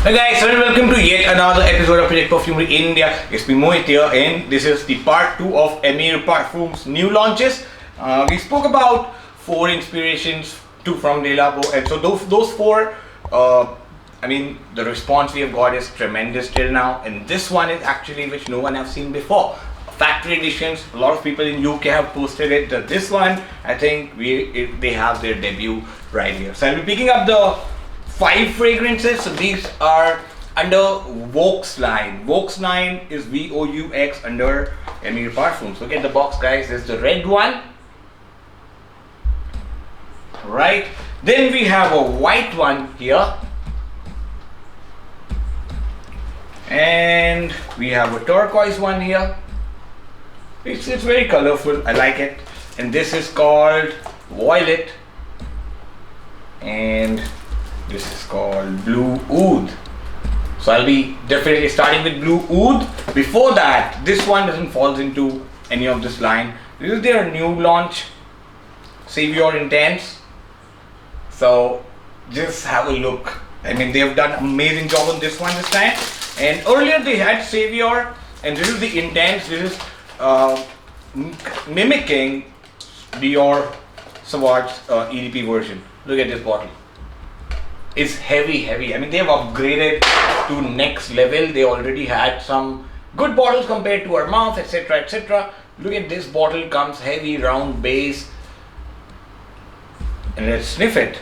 Hey guys, and welcome to yet another episode of Project Perfumery India. It's me Mohit here, and this is the part 2 of Emir Parfums new launches. We spoke about 4 inspirations, 2 from De La Bo, and so those 4, the response we have got is tremendous till now, and this one is actually which no one have seen before. Factory editions, a lot of people in UK have posted it. This one, I think they have their debut right here. So I'll be picking up the 5 fragrances. So these are under Vox line. Vox line is VOUX under Emir Parfums. Look at the box, guys. There's the red one. Right. Then we have a white one here. And we have a turquoise one here. It's very colorful. I like it. And this is called Violet. And this is called Blue Oud. So I'll be definitely starting with Blue Oud. Before that, this one doesn't fall into any of this line. This is their new launch, Xerjoff Intense. So just have a look. I mean, they've done an amazing job on this one this time. And earlier they had Xerjoff, and this is the Intense. This is mimicking Dior Sauvage EDP version. Look at this bottle. It's heavy. I mean, they've upgraded to next level. They already had some good bottles compared to Hermès, etc. Look at this bottle, comes heavy, round base. And let's sniff it.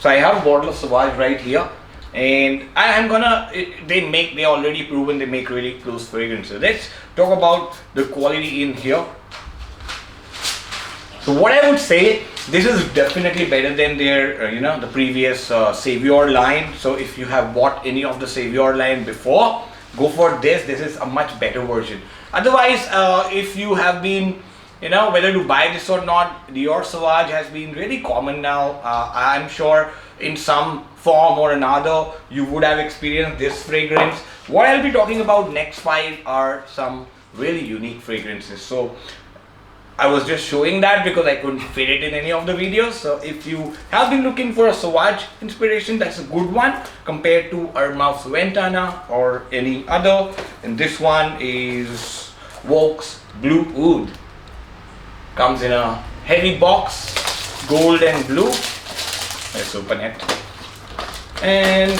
So I have a bottle of Sauvage right here. And I'm gonna, they already proven they make really close fragrances. Let's talk about the quality in here. So what I would say, this is definitely better than their, the previous Xerjoff line. So if you have bought any of the Xerjoff line before, go for this. This is a much better version. Otherwise, if you have been, whether to buy this or not, Dior Sauvage has been really common now. I'm sure in some form or another, you would have experienced this fragrance. What I'll be talking about next 5 are some really unique fragrances. So I was just showing that because I couldn't fit it in any of the videos. So if you have been looking for a Sauvage inspiration, that's a good one compared to Hermès Ventana or any other. And this one is Vox Blue Oud. Comes in a heavy box, gold and blue. Let's open it. And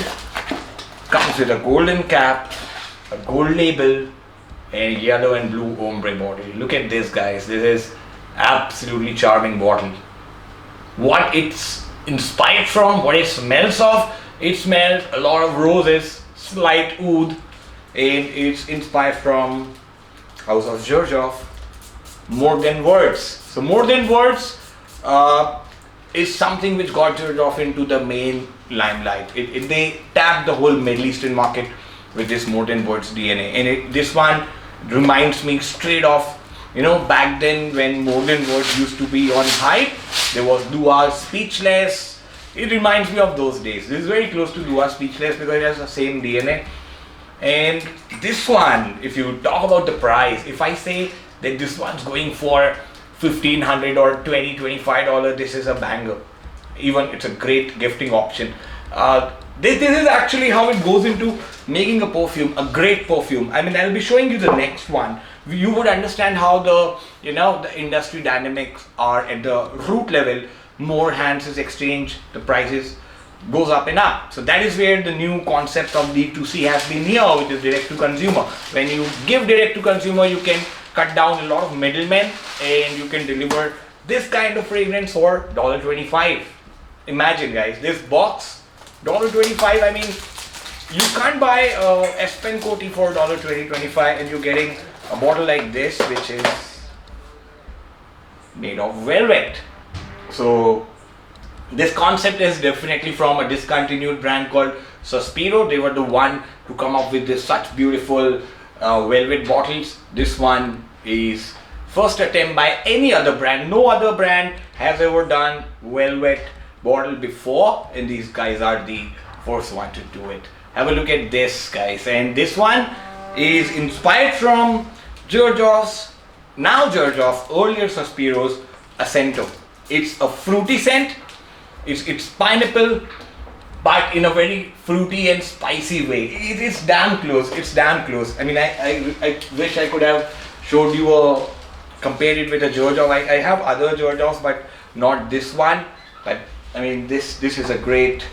comes with a golden cap, a gold label, and yellow and blue ombre bottle. Look at this, guys. This is absolutely charming bottle. What it's inspired from, what it smells of, it smells a lot of roses, slight oud, and it's inspired from House of Xerjoff. More Than Words. So More Than Words is something which got Xerjoff into the main limelight. They tapped the whole Middle Eastern market with this More Than Words DNA, and this one reminds me straight off, back then when More Than Words used to be on hype, there was Dua Speechless. It reminds me of those days. This is very close to Dua Speechless because it has the same DNA. And this one, if you talk about the price, if I say that this one's going for $1,500 or $25, this is a banger. Even it's a great gifting option. This is actually how it goes into making a perfume, a great perfume. I mean, I'll be showing you the next one. You would understand how the industry dynamics are at the root level. More hands is exchanged, the prices goes up and up. So that is where the new concept of D2C has been here, which is direct to consumer. When you give direct to consumer, you can cut down a lot of middlemen and you can deliver this kind of fragrance for $25. Imagine, guys, this box, $25. I mean, you can't buy a S-Pen Coty for $25 and you're getting a bottle like this, which is made of velvet. So this concept is definitely from a discontinued brand called Suspiro. They were the one to come up with this such beautiful velvet bottles. This one is first attempt by any other brand. No other brand has ever done velvet bottle before, and these guys are the first one to do it. Have a look at this, guys. And this one is inspired from Xerjoff's, now Xerjoff, earlier Suspiro's Acento. It's a fruity scent. It's pineapple, but in a very fruity and spicy way. It is damn close. It's damn close. I mean, I wish I could have showed you compared it with a Xerjoff. I have other Xerjoffs, but not this one. But I mean, this is a great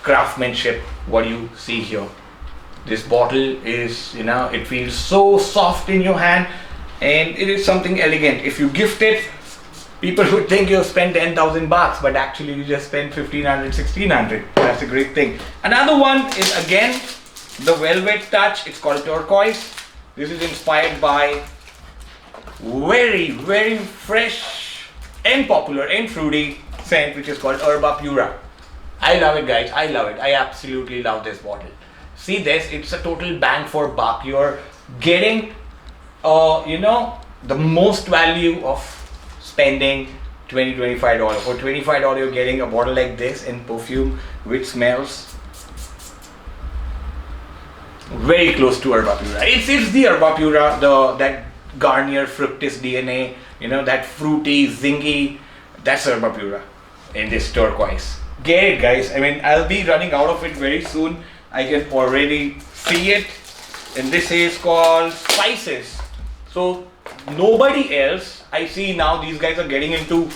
craftsmanship. What you see here. This bottle is, you know, it feels so soft in your hand, and it is something elegant. If you gift it, people would think you spent 10,000 bucks, but actually you just spent 1,500, 1,600. That's a great thing. Another one is again the velvet touch. It's called Turquoise. This is inspired by very, very fresh and popular and fruity scent, which is called Herba Pura. I love it, guys. I love it. I absolutely love this bottle. See this, it's a total bang for buck. You're getting, you know, the most value of spending $20-25. For $25, you're getting a bottle like this in perfume, which smells very close to Herba Pura. It's the Herba Pura, that Garnier Fructis DNA, you know, that fruity, zingy, that's Herba Pura in this Turquoise. Get it, guys. I mean, I'll be running out of it very soon. I can already see it, and this is called Spices. So nobody else, I see now these guys are getting into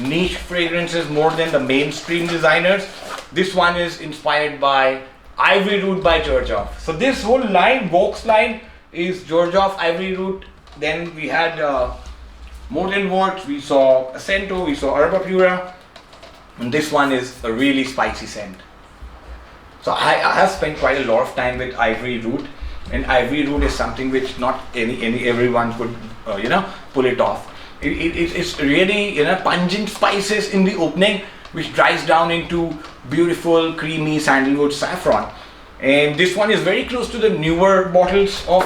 niche fragrances more than the mainstream designers. This one is inspired by Ivory Root by Xerjoff. So this whole line, box line, is Xerjoff, Ivory Root. Then we had more than words. We saw Acento, we saw Herba Pura, and this one is a really spicy scent. So I have spent quite a lot of time with Ivory Root, and Ivory Root is something which not everyone could you know, pull it off. It's really, you know, pungent spices in the opening, which dries down into beautiful creamy sandalwood saffron. And this one is very close to the newer bottles of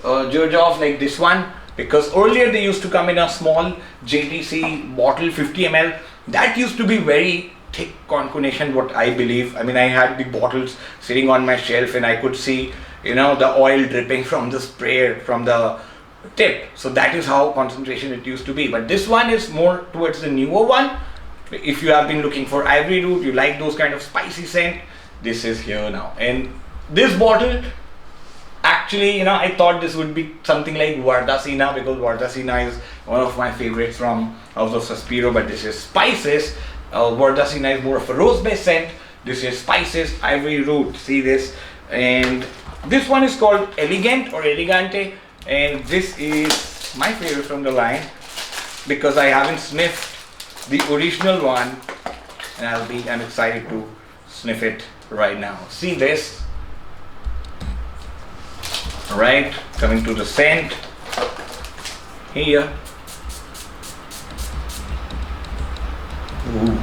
Xerjoff, like this one, because earlier they used to come in a small JTC bottle, 50 ml. That used to be very thick concoction, what I believe. I mean, I had the bottles sitting on my shelf, and I could see, you know, the oil dripping from the sprayer, from the tip. So that is how concentration it used to be. But this one is more towards the newer one. If you have been looking for Ivory Root, you like those kind of spicy scent, this is here now. And this bottle, actually, you know, I thought this would be something like Vardasina, because Vardasina is one of my favorites from House of Suspiro, but this is Spices. Vardasina is more of a rose-based scent. This is Spices, Ivory Root. See this? And this one is called Elegant or Elegante, and this is my favorite from the line because I haven't sniffed the original one, and I'm excited to sniff it right now. See this? Alright, coming to the scent here. Ooh.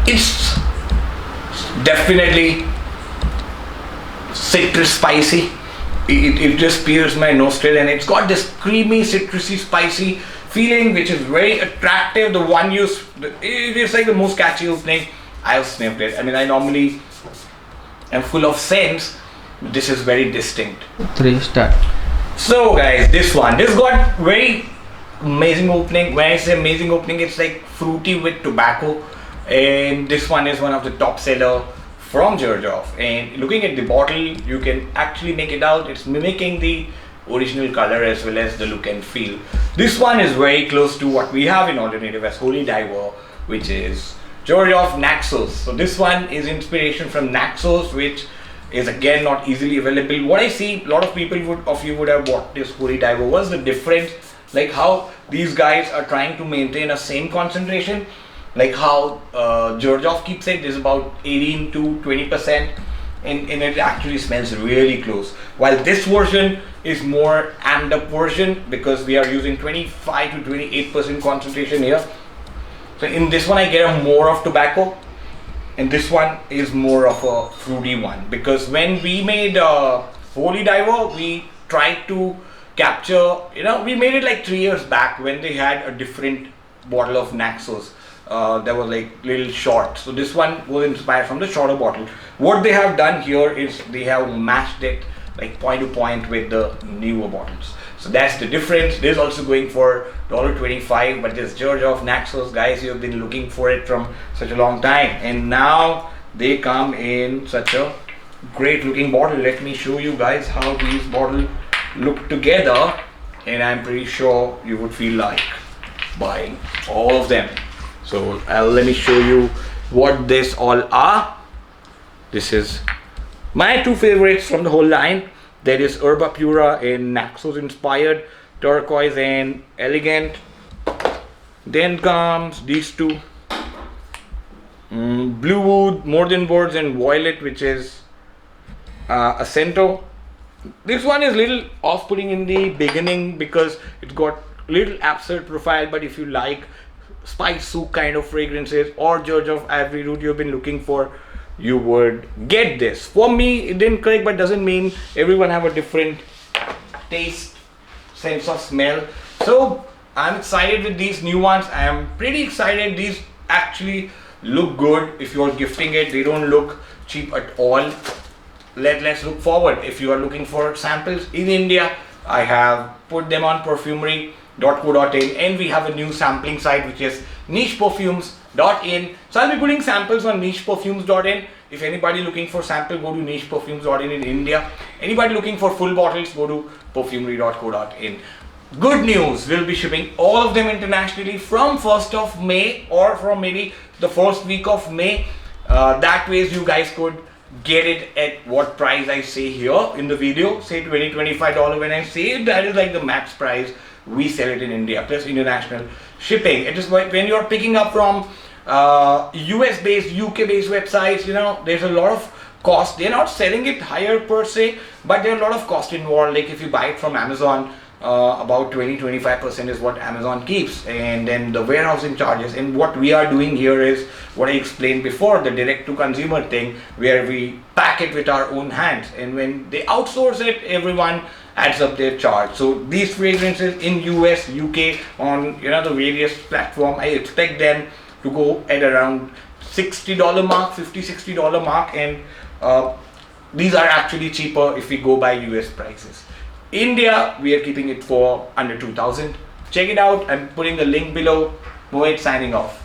It's definitely citrus spicy. It just pierces my nostril, and it's got this creamy, citrusy, spicy feeling, which is very attractive. The one it is like the most catchy opening. I've sniffed it. I mean, I normally am full of scents. This is very distinct. 3-star. So guys, this got very amazing opening. When I say amazing opening, it's like fruity with tobacco, and this one is one of the top seller from Xerjoff. And looking at the bottle, you can actually make it out. It's mimicking the original color as well as the look and feel. This one is very close to what we have in alternative as Holy Diver, which is Xerjoff Naxos. So this one is inspiration from Naxos, which is again not easily available. What I see, a lot of people would have bought this Holy Diver. What's the difference? Like how these guys are trying to maintain a same concentration, like how Xerjoff keeps it is about 18 to 20%, and it actually smells really close. While this version is more amped up version, because we are using 25 to 28% concentration here. So in this one I get a more of tobacco, and this one is more of a fruity one, because when we made Holy Diver, we tried to capture, you know, we made it like 3 years back when they had a different bottle of Naxos that was like little short. So this one was inspired from the shorter bottle. What they have done here is they have matched it like point to point with the newer bottles. So that's the difference. This is also going for $1.25, but this Xerjoff Naxos, guys, you've been looking for it from such a long time, and now they come in such a great looking bottle. Let me show you guys how these bottles look together, and I'm pretty sure you would feel like buying all of them. So let me show you what this all are. This is my two favorites from the whole line. That is Herba Pura in Naxos inspired, Turquoise and Elegant. Then comes these two, Blue Wood, More Than Words and Violet, which is Acento. This one is little off-putting in the beginning because it's got little absurd profile, but if you like spice soup kind of fragrances or Xerjoff Ivory Root you've been looking for, you would get this. For me, it didn't click, but doesn't mean everyone have a different taste, sense of smell. So I'm excited with these new ones. I am pretty excited. These actually look good. If you're gifting it, they don't look cheap at all. Let's look forward. If you are looking for samples in India, I have put them on perfumery.co.in, and we have a new sampling site which is nicheperfumes.in. So I'll be putting samples on nicheperfumes.in. If anybody looking for sample, go to nicheperfumes.in in India. Anybody looking for full bottles, go to perfumery.co.in. Good news, we'll be shipping all of them internationally from 1st of May or from maybe the first week of May. That way you guys could get it at what price I say here in the video, say $20-25. When I say it, that is like the max price we sell it in India plus international shipping. It is when you're picking up from US based, UK based websites, you know, there's a lot of cost. They're not selling it higher per se, but there are a lot of cost involved. Like if you buy it from Amazon, about 20-25% is what Amazon keeps, and then the warehousing charges. And what we are doing here is what I explained before, the direct to consumer thing, where we pack it with our own hands, and when they outsource it, everyone adds up their charge. So these fragrances in US, UK, on the various platform, I expect them to go at around $60 mark, $50-60 mark, and these are actually cheaper if we go by US prices. India, we are keeping it for under 2000. Check it out. I'm putting the link below. Mohit signing off.